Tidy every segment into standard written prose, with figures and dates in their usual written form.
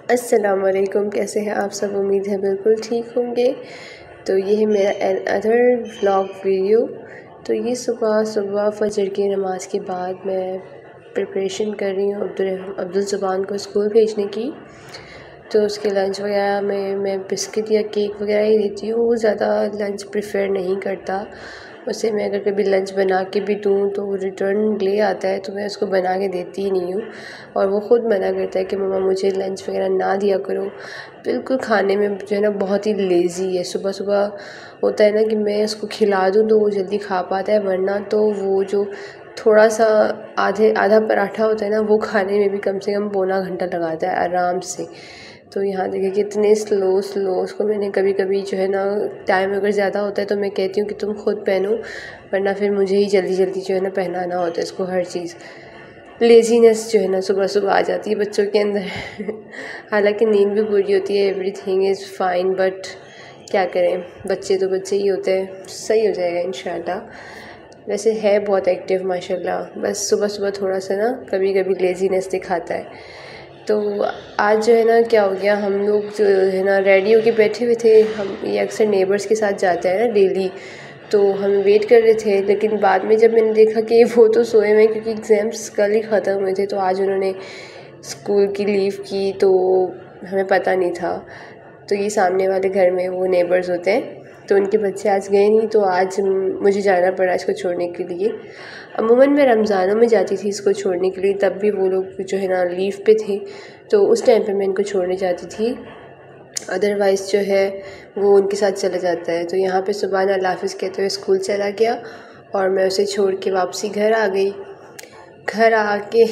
अस्सलाम वालेकुम, कैसे हैं आप सब। उम्मीद है बिल्कुल ठीक होंगे। तो ये है मेरा अदर व्लॉग वीडियो। तो ये सुबह सुबह फजर की नमाज के बाद मैं प्रिपरेशन कर रही हूँ अब्दुल ज़ुबान को स्कूल भेजने की। तो उसके लंच वगैरह में मैं बिस्किट या केक वगैरह ही देती हूँ। वो ज़्यादा लंच प्रेफर नहीं करता। उसे मैं अगर कभी लंच बना के भी दूँ तो वो रिटर्न ले आता है, तो मैं उसको बना के देती ही नहीं हूँ। और वो ख़ुद मना करता है कि मम्मा मुझे लंच वगैरह ना दिया करो। बिल्कुल खाने में जो है ना बहुत ही लेज़ी है। सुबह सुबह होता है ना कि मैं उसको खिला दूँ तो वो जल्दी खा पाता है, वरना तो वो जो थोड़ा सा आधा पराठा होता है ना, वो खाने में भी कम से कम पौना घंटा लगाता है आराम से। तो यहाँ देखिए कितने स्लो उसको मैंने कभी कभी जो है ना, टाइम अगर ज़्यादा होता है तो मैं कहती हूँ कि तुम खुद पहनो, वरना फिर मुझे ही जल्दी जल्दी जो है ना पहनाना होता है इसको हर चीज़। लेज़ीनेस जो है ना सुबह सुबह आ जाती है बच्चों के अंदर। हालांकि नींद भी पूरी होती है, एवरीथिंग इज़ फाइन, बट क्या करें, बच्चे तो बच्चे ही होते हैं। सही हो जाएगा इंशाल्लाह। वैसे है बहुत एक्टिव माशाल्लाह, बस सुबह सुबह थोड़ा सा ना कभी कभी लेज़ीनेस दिखाता है। तो आज जो है ना क्या हो गया, हम लोग जो है ना रेडी होके बैठे हुए थे। हम ये अक्सर नेबर्स के साथ जाते हैं ना डेली, तो हम वेट कर रहे थे। लेकिन बाद में जब मैंने देखा कि वो तो सोए हुए हैं, क्योंकि एग्ज़ाम्स कल ही ख़त्म हुए थे, तो आज उन्होंने स्कूल की लीव की, तो हमें पता नहीं था। तो ये सामने वाले घर में वो नेबर्स होते हैं, तो उनके बच्चे आज गए नहीं, तो आज मुझे जाना पड़ा इसको छोड़ने के लिए। अमूमन मैं रमज़ानों में जाती थी इसको छोड़ने के लिए, तब भी वो लोग जो है ना लीव पे थे, तो उस टाइम पे मैं इनको छोड़ने जाती थी। अदरवाइज़ जो है वो उनके साथ चला जाता है। तो यहाँ पे सुबह अल्लाह हाफ़िज़ कहते हुए स्कूल चला गया और मैं उसे छोड़ के वापसी घर आ गई। घर आके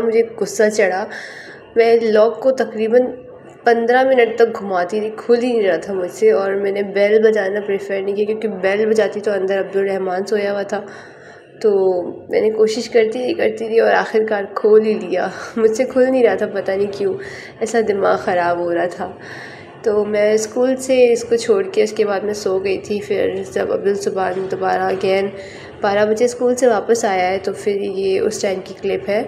मुझे गुस्सा चढ़ा। मैं लॉक को तकरीबन 15 मिनट तक घुमाती रही, खुल ही नहीं रहा था मुझसे। और मैंने बेल बजाना प्रेफर नहीं किया, क्योंकि बेल बजाती तो अंदर अब्दुल रहमान सोया हुआ था। तो मैंने कोशिश करती रही और आखिरकार खोल ही लिया। मुझसे खुल नहीं रहा था, पता नहीं क्यों, ऐसा दिमाग ख़राब हो रहा था। तो मैं स्कूल से इसको छोड़ के उसके बाद मैं सो गई थी। फिर जब अब्दुल ज़ुबान दोबारा अगेन 12 बजे स्कूल से वापस आया है, तो फिर ये उस टाइम की क्लिप है।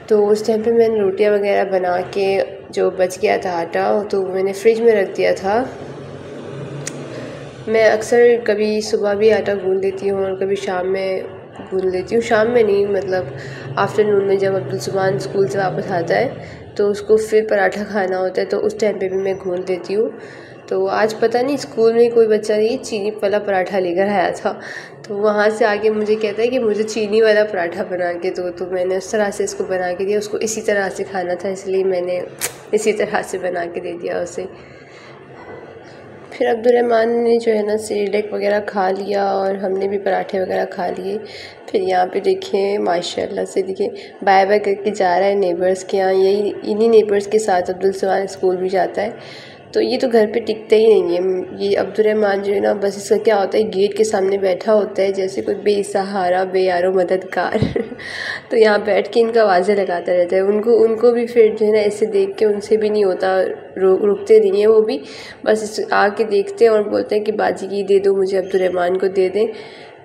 तो उस टाइम पे मैंने रोटियां वगैरह बना के, जो बच गया था आटा, तो मैंने फ्रिज में रख दिया था। मैं अक्सर कभी सुबह भी आटा गूंद लेती हूँ और कभी शाम में गूंद लेती हूँ। शाम में नहीं, मतलब आफ्टरनून में, जब अब्दुल ज़ुबान स्कूल से वापस आता है तो उसको फिर पराठा खाना होता है, तो उस टाइम पे भी मैं गूंद लेती हूँ। तो आज पता नहीं स्कूल में कोई बच्चा ये चीनी वाला पराठा लेकर आया था, तो वहाँ से आके मुझे कहता है कि मुझे चीनी वाला पराठा बना के दो। तो मैंने उस तरह से इसको बना के दिया। उसको इसी तरह से खाना था, इसलिए मैंने इसी तरह से बना के दे दिया उसे। फिर अब्दुल रहमान ने जो है ना सेरेलैक वगैरह खा लिया और हमने भी पराठे वगैरह खा लिए। फिर यहाँ पे देखें माशाल्लाह से, देखिए बाय बाय करके जा रहा है नेबर्स के यहाँ। इन्हीं नेबर्स के साथ अब्दुल ज़ुबान स्कूल भी जाता है। तो ये तो घर पे टिकता ही नहीं है। ये अब्दुल रहमान जो है ना, बस इसका क्या होता है, गेट के सामने बैठा होता है जैसे कोई बेसहारा बेयारो मददगार। तो यहाँ बैठ के इनका आवाज़ें लगाता रहता है। उनको भी फिर जो है ना ऐसे देख के उनसे भी नहीं होता, रुकते नहीं है वो भी, बस आके देखते हैं और बोलते हैं कि बाजी की दे दो, मुझे अब्दुल रहमान को दे दें।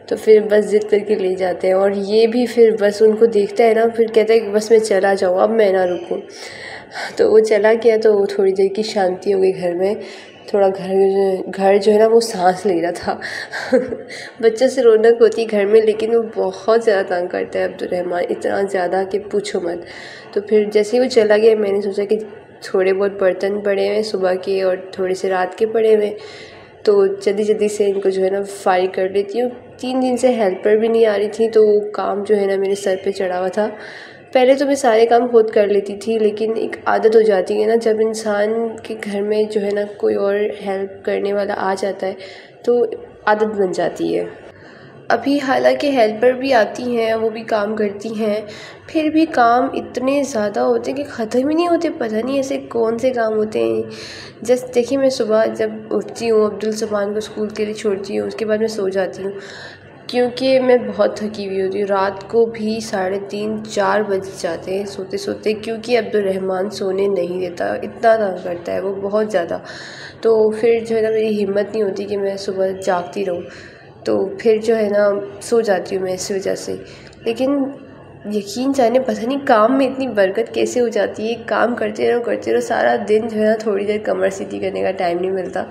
तो फिर बस ज़िद करके ले जाते हैं। और ये भी फिर बस उनको देखता है ना, फिर कहता है कि बस मैं चला जाऊँ, अब मैं ना रुकूँ। तो वो चला गया, तो थोड़ी देर की शांति हो गई घर में। थोड़ा घर जो है ना वो सांस ले रहा था। बच्चों से रौनक होती है घर में, लेकिन वो बहुत ज़्यादा तंग करता है अब्दुल रहमान, इतना ज़्यादा कि पूछो मत। तो फिर जैसे ही वो चला गया, मैंने सोचा कि थोड़े बहुत बर्तन पड़े हुए सुबह के और थोड़े से रात के पड़े हुए, तो जल्दी से इनको जो है ना फाइल कर लेती हूँ। 3 दिन से हेल्पर भी नहीं आ रही थी, तो काम जो है ना मेरे सर पे चढ़ा हुआ था। पहले तो मैं सारे काम खुद कर लेती थी, लेकिन एक आदत हो जाती है ना, जब इंसान के घर में जो है ना कोई और हेल्प करने वाला आ जाता है तो आदत बन जाती है। अभी हालांकि हेल्पर भी आती हैं, वो भी काम करती हैं, फिर भी काम इतने ज़्यादा होते हैं कि ख़त्म ही नहीं होते। पता नहीं ऐसे कौन से काम होते हैं। जस्ट देखिए, मैं सुबह जब उठती हूँ, अब्दुल ज़ुबान को स्कूल के लिए छोड़ती हूँ, उसके बाद मैं सो जाती हूँ, क्योंकि मैं बहुत थकी हुई होती हूँ। रात को भी 3:30-4 बज जाते हैं सोते सोते, क्योंकि अब्दुल रहमान सोने नहीं देता, इतना तंग करता है वो बहुत ज़्यादा। तो फिर जो है ना मेरी हिम्मत नहीं होती कि मैं सुबह जागती रहूँ, तो फिर जो है ना सो जाती हूँ मैं इस वजह से। लेकिन यकीन जाने पता नहीं काम में इतनी बरकत कैसे हो जाती है। काम करते रहो सारा दिन जो है ना, थोड़ी देर कमर सीधी करने का टाइम नहीं मिलता।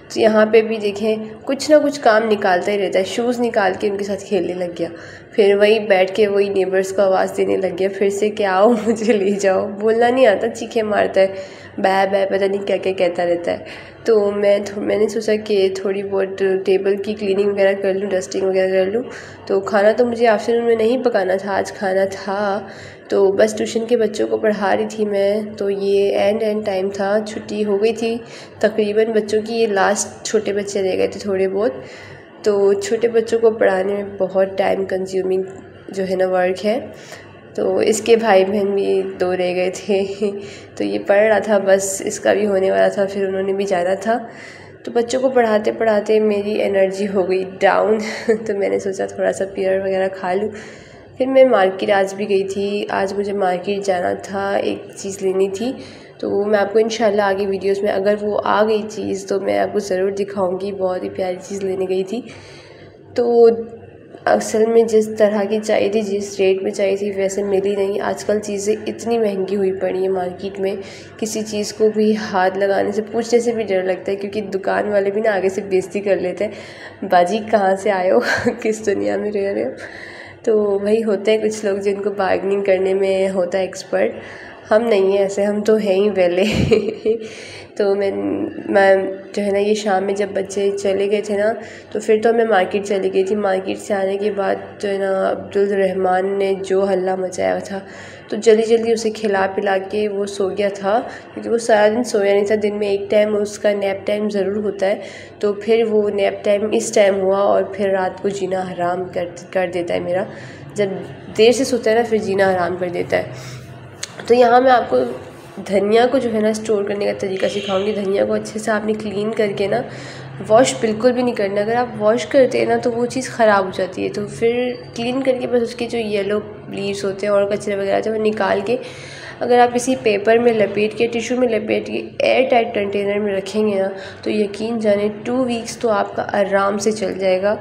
तो यहाँ पे भी देखें कुछ ना कुछ काम निकालता ही रहता है। शूज़ निकाल के उनके साथ खेलने लग गया, फिर वही बैठ के वही नेबर्स को आवाज़ देने लग गया, फिर से क्या आओ मुझे ले जाओ। बोलना नहीं आता, चीखें मारता है, बै पता नहीं क्या क्या कहता रहता है। तो मैंने सोचा कि थोड़ी बहुत टेबल की क्लीनिंग वगैरह कर लूँ, डस्टिंग वगैरह कर लूँ। तो खाना तो मुझे आफ्टरनून में नहीं पकाना था, आज खाना था तो बस ट्यूशन के बच्चों को पढ़ा रही थी मैं। तो ये एंड टाइम था, छुट्टी हो गई थी तकरीबन बच्चों की। ये लास्ट छोटे बच्चे रह गए थे थोड़े बहुत। तो छोटे बच्चों को पढ़ाने में बहुत टाइम कंज्यूमिंग जो है ना वर्क है। तो इसके भाई बहन भी 2 रह गए थे तो ये पढ़ रहा था, बस इसका भी होने वाला था, फिर उन्होंने भी जाना था। तो बच्चों को पढ़ाते पढ़ाते मेरी एनर्जी हो गई डाउन तो मैंने सोचा थोड़ा सा पीरियड वगैरह खा लूँ। फिर मैं मार्केट आज भी गई थी। आज मुझे मार्केट जाना था, एक चीज़ लेनी थी। तो वो मैं आपको इंशाल्लाह आगे वीडियोस में, अगर वो आ गई चीज़ तो मैं आपको ज़रूर दिखाऊंगी। बहुत ही प्यारी चीज़ लेने गई थी। तो असल में जिस तरह की चाहिए थी, जिस रेट में चाहिए थी, वैसे मिली नहीं। आजकल चीज़ें इतनी महंगी हुई पड़ी हैं मार्केट में, किसी चीज़ को भी हाथ लगाने से, पूछने से भी डर लगता है, क्योंकि दुकान वाले भी ना आगे से बेइज्जती कर लेते हैं, बाजी कहाँ से आए हो किस दुनिया में रह रहे हो। तो वही होते हैं कुछ लोग जिनको बार्गेनिंग करने में होता है एक्सपर्ट। हम नहीं हैं ऐसे, हम तो हैं ही वेले तो मैं जो है ना, ये शाम में जब बच्चे चले गए थे ना, तो फिर तो मैं मार्केट चली गई थी। मार्केट से आने के बाद जो है ना, अब्दुल रहमान ने जो हल्ला मचाया था, तो जल्दी उसे खिला पिला के वो सो गया था, क्योंकि वो सारा दिन सोया नहीं था। दिन में एक टाइम उसका नैप टाइम ज़रूर होता है, तो फिर वो नैप टाइम इस टाइम हुआ, और फिर रात को जीना हराम कर देता है मेरा। जब देर से सोता है ना, फिर जीना हराम कर देता है। तो यहाँ मैं आपको धनिया को जो है ना स्टोर करने का तरीका सिखाऊंगी। धनिया को अच्छे से आपने क्लीन करके ना, वॉश बिल्कुल भी नहीं करना। अगर आप वॉश करते हैं ना तो वो चीज़ ख़राब हो जाती है। तो फिर क्लीन करके बस उसके जो येलो लीव्स होते हैं और कचरे वगैरह होते हैं वो निकाल के, अगर आप इसी पेपर में लपेट के, टिश्यू में लपेट के एयर टाइट कंटेनर में रखेंगे ना, तो यकीन जाने 2 वीक्स तो आपका आराम से चल जाएगा।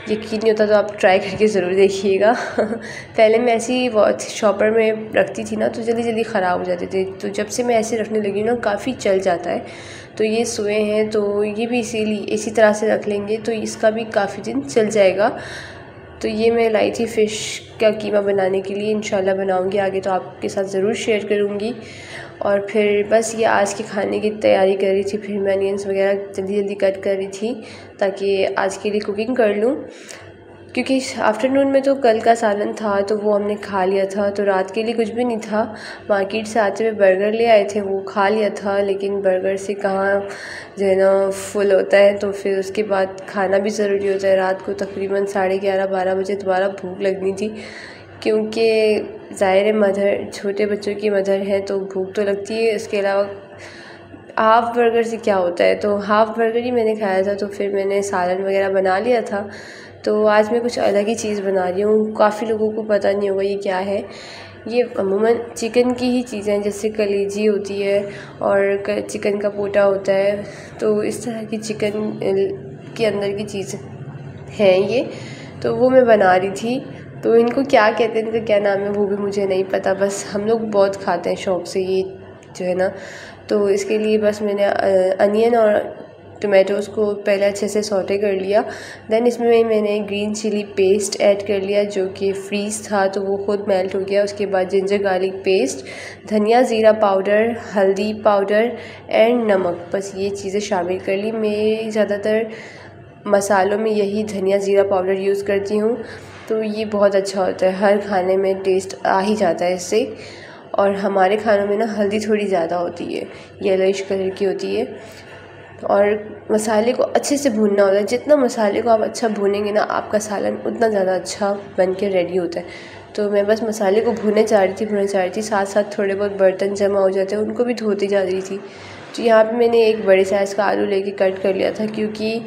यकीन नहीं होता तो आप ट्राई करके ज़रूर देखिएगा पहले मैं ऐसी शॉपर में रखती थी ना, तो जल्दी ख़राब हो जाते थे। तो जब से मैं ऐसे रखने लगी ना, काफ़ी चल जाता है। तो ये सोए हैं, तो ये भी इसी तरह से रख लेंगे, तो इसका भी काफ़ी दिन चल जाएगा। तो ये मैं लाई थी फ़िश का कीमा बनाने के लिए। इंशाल्लाह बनाऊंगी आगे, तो आपके साथ ज़रूर शेयर करूँगी। और फिर बस ये आज के खाने की तैयारी कर रही थी। फिर मैं अनियंस वगैरह जल्दी कट कर रही थी, ताकि आज के लिए कुकिंग कर लूँ। क्योंकि आफ्टरनून में तो कल का सालन था, तो वो हमने खा लिया था, तो रात के लिए कुछ भी नहीं था। मार्केट से आते हुए बर्गर ले आए थे, वो खा लिया था। लेकिन बर्गर से कहाँ जो है ना फुल होता है, तो फिर उसके बाद खाना भी ज़रूरी होता है। रात को तकरीबन 11:30-12 बजे दोबारा भूख लगनी थी, क्योंकि ज़ाहिर मदर, छोटे बच्चों की मदर है, तो भूख तो लगती है। इसके अलावा हाफ़ बर्गर से क्या होता है, तो हाफ़ बर्गर ही मैंने खाया था। तो फिर मैंने सालन वगैरह बना लिया था। तो आज मैं कुछ अलग ही चीज़ बना रही हूँ। काफ़ी लोगों को पता नहीं होगा ये क्या है। ये अमूमन चिकन की ही चीज़ें हैं, जैसे कलेजी होती है और चिकन का पोटा होता है। तो इस तरह की चिकन के अंदर की चीज़ हैं ये, तो वो मैं बना रही थी। तो इनको क्या कहते हैं, तो क्या नाम है वो भी मुझे नहीं पता, बस हम लोग बहुत खाते हैं शौक़ से ये जो है ना। तो इसके लिए बस मैंने अनियन और टोमेटोज़ को पहले अच्छे से सौटे कर लिया। देन इसमें मैंने ग्रीन चिली पेस्ट ऐड कर लिया, जो कि फ्रीज़ था, तो वो खुद मेल्ट हो गया। उसके बाद जिंजर गार्लिक पेस्ट, धनिया ज़ीरा पाउडर, हल्दी पाउडर एंड नमक, बस ये चीज़ें शामिल कर ली। मैं ज़्यादातर मसालों में यही धनिया ज़ीरा पाउडर यूज़ करती हूँ, तो ये बहुत अच्छा होता है। हर खाने में टेस्ट आ ही जाता है इससे। और हमारे खानों में ना हल्दी थोड़ी ज़्यादा होती है, येलोइश कलर की होती है। और मसाले को अच्छे से भूनना होता है। जितना मसाले को आप अच्छा भूनेंगे ना, आपका सालन उतना ज़्यादा अच्छा बन के रेडी होता है। तो मैं बस मसाले को भूने जा रही थी, साथ साथ थोड़े बहुत बर्तन जमा हो जाते हैं, उनको भी धोती जा रही थी। तो यहाँ पे मैंने एक बड़े साइज़ का आलू लेके कट कर लिया था, क्योंकि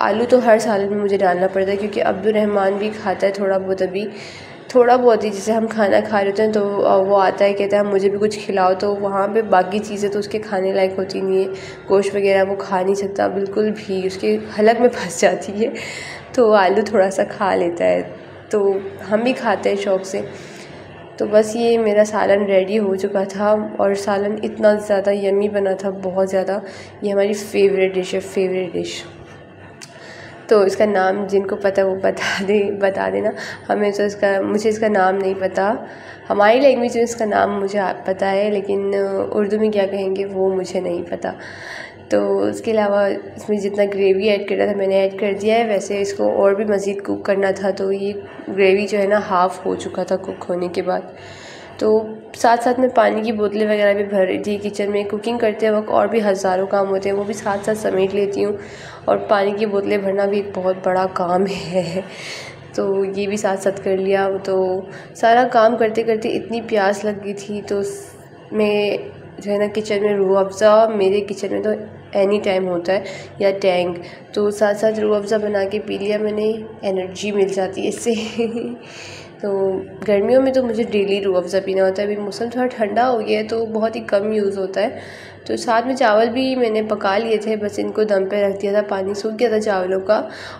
आलू तो हर सालन में मुझे डालना पड़ता है, क्योंकि अब्दुल रहमान भी खाता है थोड़ा बहुत। अभी थोड़ा बहुत ही, जैसे हम खाना खा रहे होते हैं तो वो आता है, कहता है मुझे भी कुछ खिलाओ, तो वहाँ पे बाकी चीज़ें तो उसके खाने लायक होती नहीं है। गोश्त वगैरह वो खा नहीं सकता बिल्कुल भी, उसके हलक में फंस जाती है। तो आलू थोड़ा सा खा लेता है, तो हम भी खाते हैं शौक़ से। तो बस ये मेरा सालन रेडी हो चुका था और सालन इतना ज़्यादा यम्मी बना था, बहुत ज़्यादा। ये हमारी फेवरेट डिश है, फेवरेट डिश। तो इसका नाम जिनको पता है वो बता देना। मुझे इसका नाम नहीं पता। हमारी लैंग्वेज में इसका नाम मुझे पता है, लेकिन उर्दू में क्या कहेंगे वो मुझे नहीं पता। तो उसके अलावा इसमें जितना ग्रेवी ऐड करना था मैंने ऐड कर दिया है। वैसे इसको और भी मज़ीद कुक करना था, तो ये ग्रेवी जो है ना हाफ़ हो चुका था कुक होने के बाद। तो साथ साथ में पानी की बोतलें वगैरह भी भर रही थी। किचन में कुकिंग करते वक्त और भी हज़ारों काम होते हैं, वो भी साथ साथ समेट लेती हूँ। और पानी की बोतलें भरना भी एक बहुत बड़ा काम है, तो ये भी साथ साथ कर लिया। तो सारा काम करते करते इतनी प्यास लग गई थी, तो मैं जो है ना किचन में रूह अफ़ज़ा, मेरे किचन में तो एनी टाइम होता है, या टैंग, तो साथ साथ रूह अफ़ज़ा बना के पी लिया मैंने। एनर्जी मिल जाती है इससे। तो गर्मियों में तो मुझे डेली रूह अफ़ज़ा पीना होता है। अभी मौसम थोड़ा ठंडा हो गया है तो बहुत ही कम यूज़ होता है। तो साथ में चावल भी मैंने पका लिए थे, बस इनको दम पे रख दिया था, पानी सूख गया था चावलों का।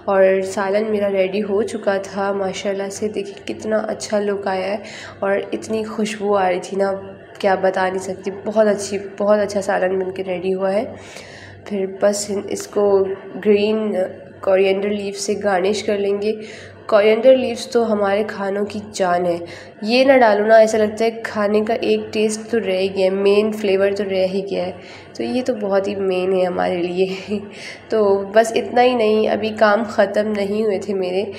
और सालन मेरा रेडी हो चुका था माशाल्लाह से। देखिए कितना अच्छा लुक आया है और इतनी खुशबू आ रही थी ना, क्या बता नहीं सकती। बहुत अच्छा सालन बन के रेडी हुआ है। फिर बस इसको ग्रीन कोरिएंडर लीफ से गार्निश कर लेंगे। कोरिएंडर लीव्स तो हमारे खानों की जान है। ये ना डालो ना, ऐसा लगता है खाने का एक टेस्ट तो रह गया, मेन फ्लेवर तो रह ही गया है। तो ये तो बहुत ही मेन है हमारे लिए। तो बस इतना ही नहीं, अभी काम ख़त्म नहीं हुए थे मेरे।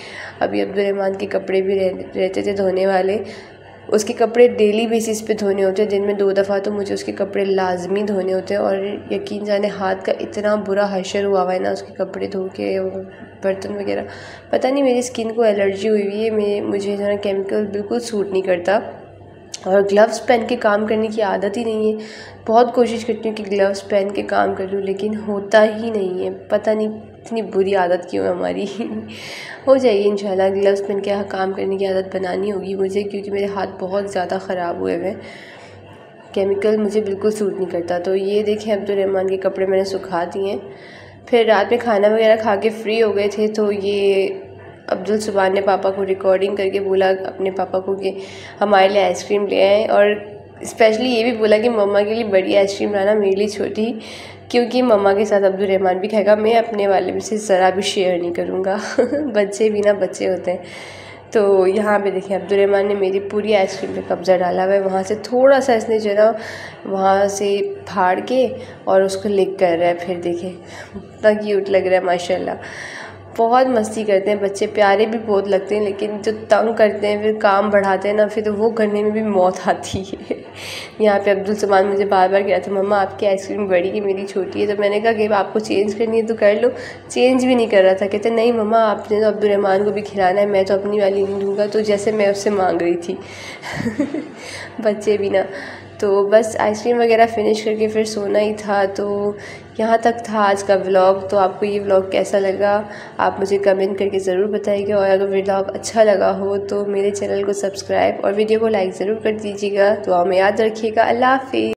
अभी अब्दुर्रहमान के कपड़े भी रहते थे धोने वाले। उसके कपड़े डेली बेसिस पे धोने होते हैं, दिन में 2 दफ़ा तो मुझे उसके कपड़े लाजमी धोने होते हैं। और यकीन जाने हाथ का इतना बुरा हशर हुआ है ना उसके कपड़े धो के, बर्तन वगैरह। पता नहीं मेरी स्किन को एलर्जी हुई हुई है, मुझे जो है केमिकल बिल्कुल सूट नहीं करता। और ग्लव्स पहन के काम करने की आदत ही नहीं है। बहुत कोशिश करती हूँ कि ग्लव्स पहन के काम कर लूँ, लेकिन होता ही नहीं है। पता नहीं इतनी बुरी आदत क्यों है हमारी। हो जाएगी इंशाल्लाह, ग्लव्स पहन के काम करने की आदत बनानी होगी मुझे, क्योंकि मेरे हाथ बहुत ज़्यादा ख़राब हुए हैं। केमिकल मुझे बिल्कुल सूट नहीं करता। तो ये देखें अब्दुर्रहमान के कपड़े मैंने सुखा दिए हैं। फिर रात में खाना वगैरह खा के फ्री हो गए थे, तो ये अब्दुल सुभान ने पापा को रिकॉर्डिंग करके बोला अपने पापा को कि हमारे लिए आइसक्रीम ले आएँ। और स्पेशली ये भी बोला कि मम्मा के लिए बड़ी आइसक्रीम लाना, मेरे लिए छोटी, क्योंकि मम्मा के साथ अब्दुर्रहमान भी खाएगा। मैं अपने वाले में से ज़रा भी शेयर नहीं करूँगा। बच्चे भी ना बच्चे होते हैं। तो यहाँ पे देखिए अब्दुर्रहमान ने मेरी पूरी आइसक्रीम पे कब्ज़ा डाला हुआ है। वहाँ से थोड़ा सा इसने जो है ना वहाँ से फाड़ के और उसको लिक कर रहा है। फिर देखिए इतना क्यूट लग रहा है माशाल्लाह। बहुत मस्ती करते हैं बच्चे, प्यारे भी बहुत लगते हैं, लेकिन जो तंग करते हैं फिर काम बढ़ाते हैं ना, फिर तो वो करने में भी मौत आती है। यहाँ पे अब्दुल सुभान मुझे बार बार कह रहा था मम्मा आपकी आइसक्रीम बड़ी है मेरी छोटी है। तो मैंने कहा कि आपको चेंज करनी है तो कर लो। चेंज भी नहीं कर रहा था, कहते नहीं मम्मा आपने तो अब्दुर्रहमान को भी खिलाना है, मैं तो अपनी वाली नहीं दूँगा। तो जैसे मैं उससे मांग रही थी। बच्चे भी ना। तो बस आइसक्रीम वगैरह फ़िनिश करके फिर सोना ही था। तो यहाँ तक था आज का व्लॉग। तो आपको ये व्लॉग कैसा लगा आप मुझे कमेंट करके ज़रूर बताइएगा। और अगर व्लॉग अच्छा लगा हो तो मेरे चैनल को सब्सक्राइब और वीडियो को लाइक ज़रूर कर दीजिएगा। दुआ में याद रखिएगा। अल्लाह हाफ़िज़।